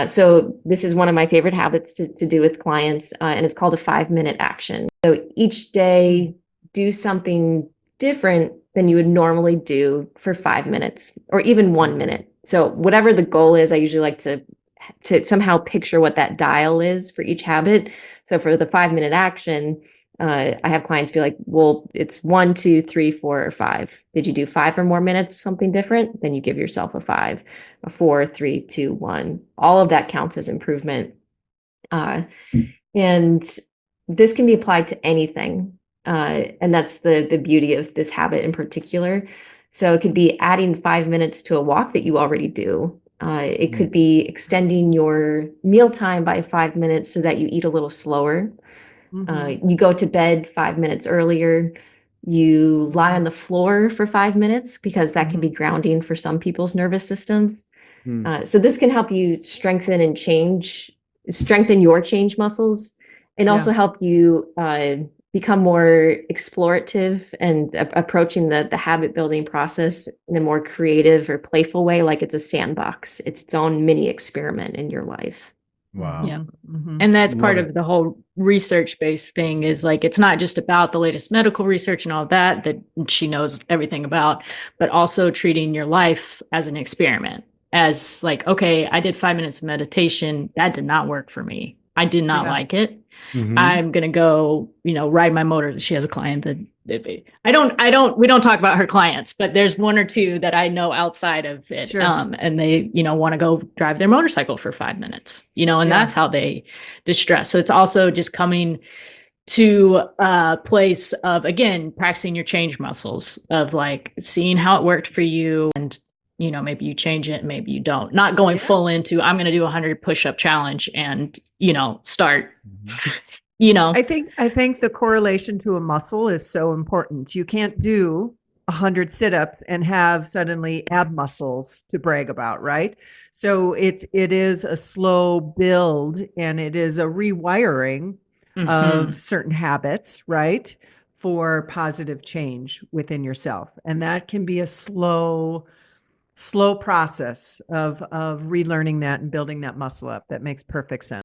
So this is one of my favorite habits to do with clients, and it's called a 5-minute action. So each day, do something different than you would normally do for 5 minutes or even 1 minute. So whatever the goal is, I usually like to somehow picture what that dial is for each habit. So for the 5-minute action, I have clients be like, well, it's 1, 2, 3, 4, or 5. Did you do 5 or more minutes, something different? Then you give yourself a 5, a 4, 3, 2, 1. All of that counts as improvement. And this can be applied to anything. And that's the beauty of this habit in particular. So it could be adding 5 minutes to a walk that you already do. It could be extending your meal time by 5 minutes so that you eat a little slower. You go to bed 5 minutes earlier. You lie on the floor for 5 minutes because that can be grounding for some people's nervous systems. So this can help you strengthen your change muscles, and also help you become more explorative and approaching the habit building process in a more creative or playful way, like it's a sandbox. It's its own mini experiment in your life. Wow. Yeah. And that's part of the whole research-based thing is like, it's not just about the latest medical research and all that she knows everything about, but also treating your life as an experiment. As like, okay, I did 5 minutes of meditation. That did not work for me. I did not like it. I'm going to go, ride my motor. She has a client that we don't talk about her clients, but there's one or two that I know outside of it. Sure. And they, want to go drive their motorcycle for 5 minutes, and that's how they distress. So it's also just coming to a place of, again, practicing your change muscles of like seeing how it worked for you. And, maybe you change it, maybe you don't, not going full into, I'm going to do a 100 push-up challenge and, start, I think the correlation to a muscle is so important. You can't do 100 sit-ups and have suddenly ab muscles to brag about, right? So it is a slow build, and it is a rewiring of certain habits, right? For positive change within yourself. And that can be a slow process of relearning that and building that muscle up. That makes perfect sense.